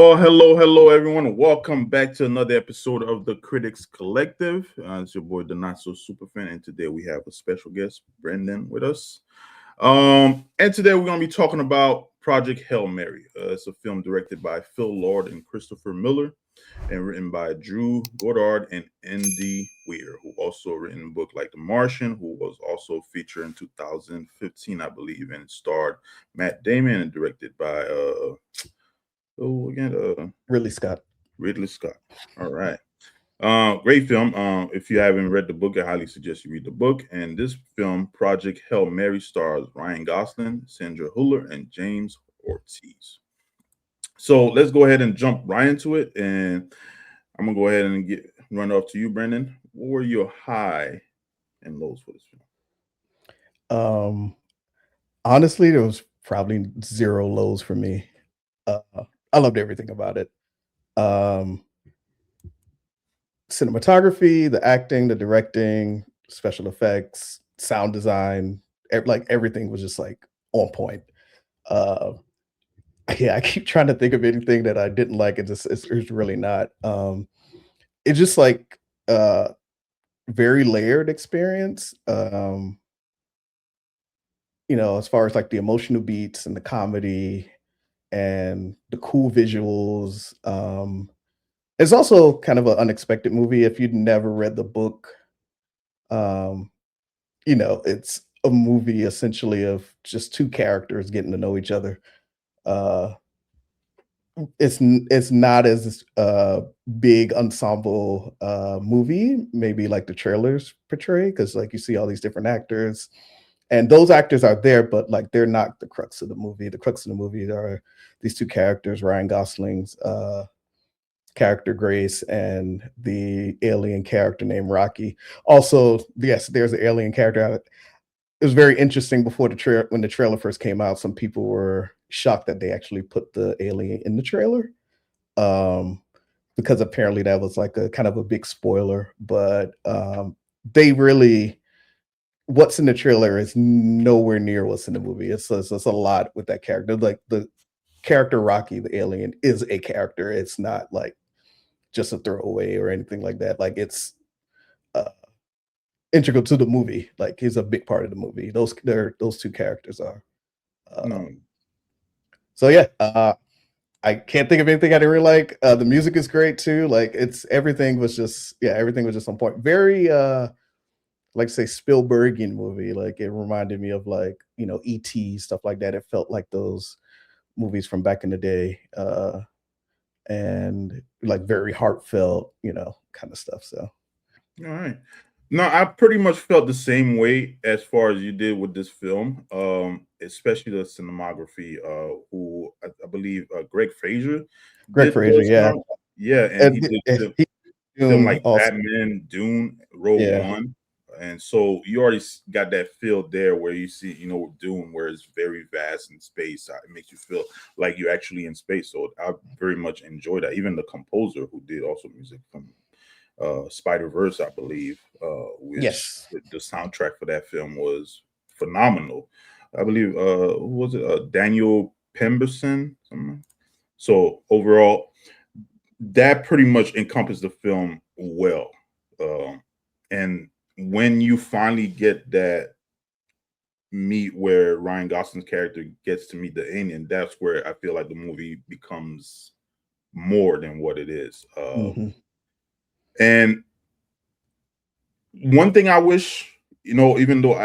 Well, hello, everyone. Welcome back to another episode of the Critics Collective. It's your boy, the Not So Superfan, and today we have a special guest, Brendan, with us. And today we're going to be talking about Project Hail Mary. It's a film directed by Phil Lord and Christopher Miller, and written by Drew Goddard and Andy Weir, who also written a book like The Martian, who was also featured in 2015, I believe, and starred Matt Damon, and directed by Ridley Scott. Ridley Scott. All right. Great film. If you haven't read the book, I highly suggest you read the book. And this film, Project Hail Mary, stars Ryan Gosling, Sandra Hüller, and James Ortiz. So let's go ahead and jump right into it. And I'm gonna go ahead and run off to you, Brendan. What were your high and lows for this film? Honestly, there was probably zero lows for me. I loved everything about it. Cinematography, the acting, the directing, special effects, sound design, like everything was just like on point. Yeah, I keep trying to think of anything that I didn't like. It's really not. It's just like very layered experience. As far as like the emotional beats and the comedy and the cool visuals. It's also kind of an unexpected movie. If you'd never read the book, it's a movie essentially of just two characters getting to know each other. It's not as big ensemble movie, maybe like the trailers portray, because like you see all these different actors. And those actors are there, but like they're not the crux of the movie. The crux of the movie are these two characters, Ryan Gosling's character Grace and the alien character named Rocky. Also, yes, there's an alien character. It was very interesting before when the trailer first came out. Some people were shocked that they actually put the alien in the trailer, because apparently that was like a kind of a big spoiler. But they really. What's in the trailer is nowhere near what's in the movie. It's a lot with that character. Like the character Rocky, the alien, is a character. It's not like just a throwaway or anything like that. Like it's integral to the movie. Like he's a big part of the movie. Those two characters are. So yeah, I can't think of anything I didn't really like. The music is great too. Like everything was just on point. Very like say Spielbergian movie. Like it reminded me of like, E.T., stuff like that. It felt like those movies from back in the day, and like very heartfelt, kind of stuff. So, all right. No, I pretty much felt the same way as far as you did with this film, especially the cinematography. Who I believe Greig Fraser. Greig Fraser, yeah, yeah, and he did film like also. Batman, Dune, Rogue One. And so you already got that feel there where you see, Dune, where it's very vast in space. It makes you feel like you're actually in space. So I very much enjoyed that. Even the composer who did also music from Spider-Verse, I believe, which yes, the soundtrack for that film was phenomenal. I believe, who was it? Daniel Pemberton. So overall, that pretty much encompassed the film well. And when you finally get that meet where Ryan Gosling's character gets to meet the alien, that's where I feel like the movie becomes more than what it is. And one thing I wish, even though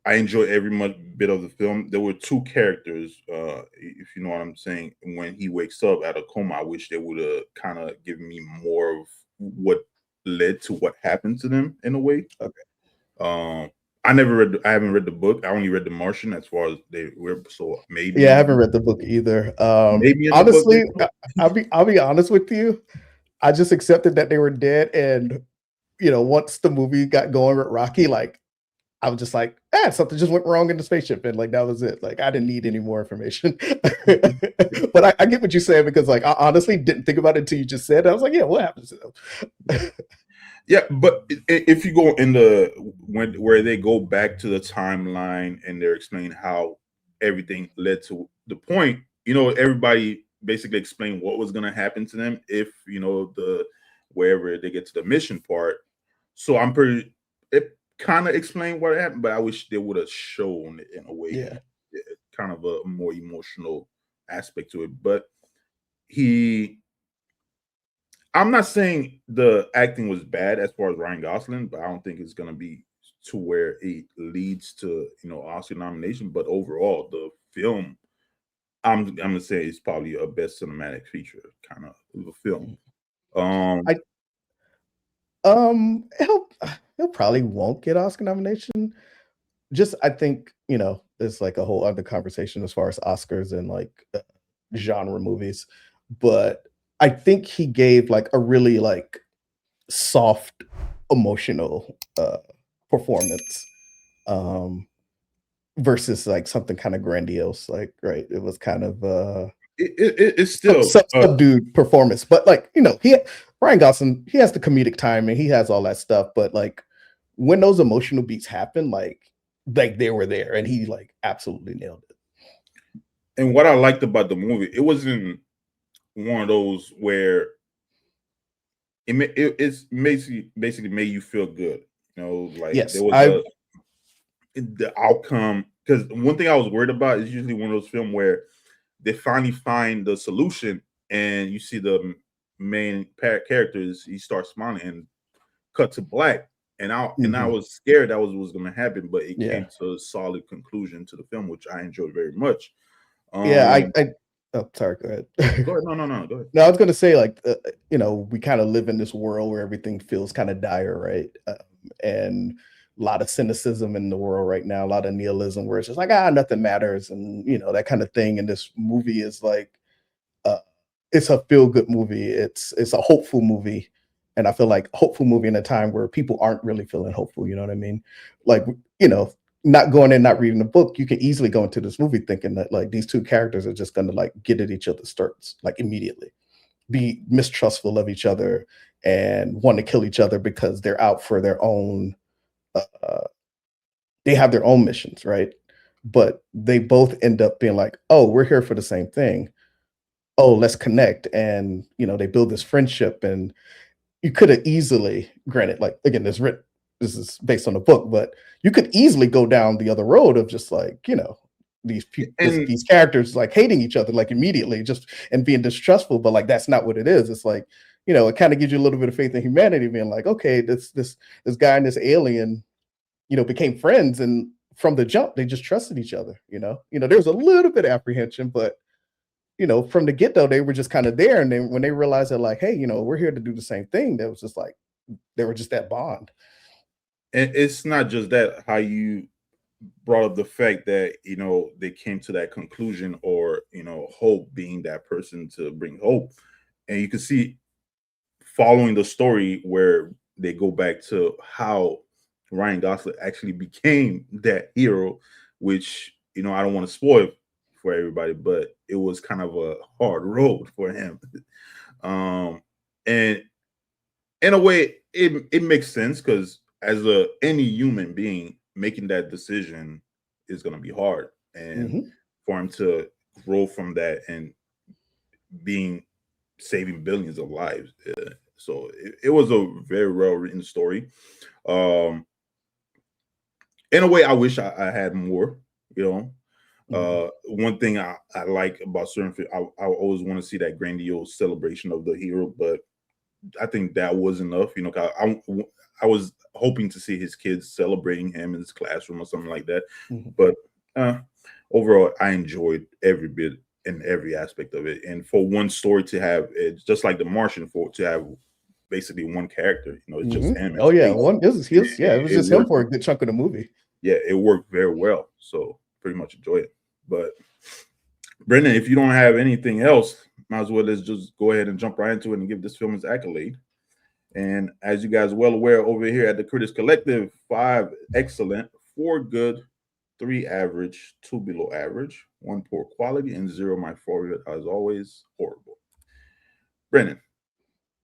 I enjoy every bit of the film, there were two characters, if you know what I'm saying. When he wakes up out of coma, I wish they would have kind of given me more of what led to what happened to them in a way. Okay. I haven't read the book. I only read The Martian as far as they were. So maybe. Yeah, I haven't read the book either. Maybe honestly, I'll be honest with you. I just accepted that they were dead, and once the movie got going with Rocky, like I was just like, something just went wrong in the spaceship, and like that was it. Like I didn't need any more information. But I get what you're saying, because like I honestly didn't think about it until you just said it. I was like, yeah, what happens to them? Yeah, but if you go in where they go back to the timeline and they're explaining how everything led to the point, everybody basically explain what was going to happen to them if the wherever they get to the mission part. So I'm pretty. It kind of explained what happened, but I wish they would have shown it in a way, Yeah. kind of a more emotional aspect to it. But he, I'm not saying the acting was bad as far as Ryan Gosling, but I don't think it's going to be to where it leads to Oscar nomination. But overall, the film, I'm gonna say it's probably a best cinematic feature kind of a film. I he'll probably won't get Oscar nomination. Just I think there's like a whole other conversation as far as Oscars and like genre movies, but I think he gave like a really like soft, emotional performance versus like something kind of grandiose. Like right, it was kind of it's still subdued performance, but like Ryan Gosling, he has the comedic timing, he has all that stuff, but like when those emotional beats happen, like they were there, and he like absolutely nailed it. And what I liked about the movie, it wasn't one of those where it's basically made you feel good. Like Yes, there was the outcome. Because one thing I was worried about is usually one of those films where they finally find the solution, and you see the main characters, he starts smiling and cut to black. And I was scared that was going to happen, but it came to a solid conclusion to the film, which I enjoyed very much. I oh, sorry, go ahead. Go ahead. No, go ahead. No, I was going to say, like, we kind of live in this world where everything feels kind of dire, right? And a lot of cynicism in the world right now, a lot of nihilism, where it's just like, nothing matters, and that kind of thing. And this movie is like, it's a feel good movie. It's a hopeful movie, and I feel like hopeful movie in a time where people aren't really feeling hopeful. You know what I mean? Like, not going in, not reading the book, you can easily go into this movie thinking that like these two characters are just going to like get at each other's throats like immediately, be mistrustful of each other, and want to kill each other because they're out for their own. They have their own missions, right? But they both end up being like, "Oh, we're here for the same thing. Oh, let's connect," and they build this friendship. And you could have easily, granted, like again, this is based on a book, but you could easily go down the other road of just like these people, these characters like hating each other like immediately, just and being distrustful. But like that's not what it is. It's like it kind of gives you a little bit of faith in humanity, being like, okay, this guy and this alien, became friends, and from the jump they just trusted each other. There's a little bit of apprehension, but from the get-go, they were just kind of there. And then when they realized that, like, hey, we're here to do the same thing, that was just like, they were just that bond. And it's not just that, how you brought up the fact that, they came to that conclusion, or, hope being that person to bring hope. And you can see following the story where they go back to how Ryan Gosling actually became that hero, which, I don't want to spoil for everybody, but it was kind of a hard road for him. And in a way, it makes sense, because as any human being, making that decision is going to be hard, and for him to grow from that and saving billions of lives. So it was a very well written story. In a way, I wish I had more. One thing I like about certain films, I always want to see that grandiose celebration of the hero, but I think that was enough. I was hoping to see his kids celebrating him in his classroom or something like that. But overall, I enjoyed every bit and every aspect of it. And for one story to have, it's just like The Martian, to have basically one character. It's just him. Oh yeah, it was just him for a good chunk of the movie. Yeah, it worked very well. So pretty much enjoy it. But Brendan, if you don't have anything else, might as well let's just go ahead and jump right into it and give this film its accolade. And as you guys are well aware, over here at the Critics Collective, 5 excellent, 4 good, 3 average, 2 below average, 1 poor quality, and 0 my favorite, as always, horrible. Brendan,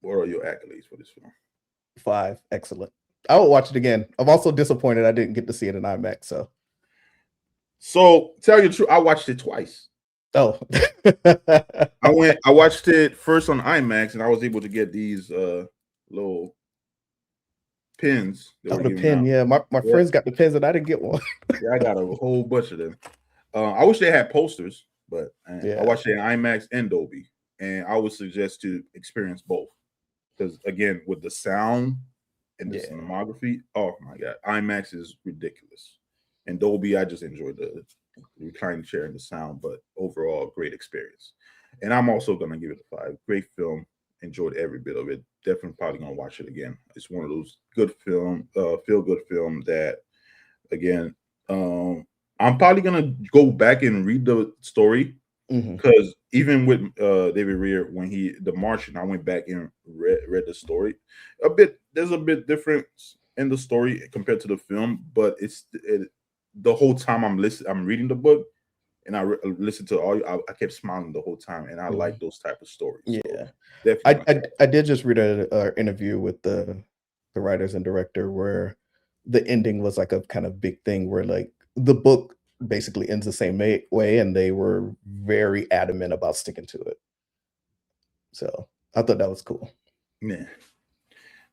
what are your accolades for this film? 5 excellent. I will watch it again. I'm also disappointed I didn't get to see it in IMAX. So tell you the truth, I watched it twice. Oh. I watched it first on IMAX, and I was able to get these little pins that Oh, were the giving pen. out. Yeah, my Yeah, friends got the pens and I didn't get one. yeah, I got a whole bunch of them. I wish they had posters, but I Yeah. watched it in IMAX and Dolby, and I would suggest to experience both because again, with the sound and the Yeah. cinematography, oh my god, IMAX is ridiculous, and Dolby, I just enjoyed the reclining chair and the sound, but overall, great experience. And I'm also gonna give it a 5. Great film, enjoyed every bit of it. Definitely probably gonna watch it again. It's one of those good film, feel good film that again, I'm probably gonna go back and read the story Hmm. because even with David Rear, when he The Martian, I went back and read the story a bit. There's a bit difference in the story compared to the film, but the whole time I'm reading the book and listened to all. I kept smiling the whole time, and I like those type of stories. So Yeah. definitely I, gonna I check. I did just read a interview with the writers and director where the ending was like a kind of big thing where like the book basically ends the same way and they were very adamant about sticking to it. So I thought that was cool. Yeah.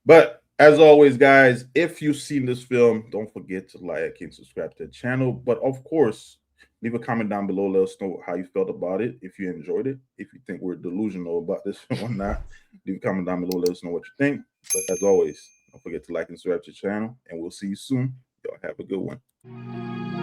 But as always, guys, if you've seen this film, don't forget to like and subscribe to the channel. But of course, leave a comment down below. Let us know how you felt about it. If you enjoyed it, if you think we're delusional about this film or not, leave a comment down below. Let us know what you think. But as always, don't forget to like and subscribe to the channel, and we'll see you soon. Y'all have a good one.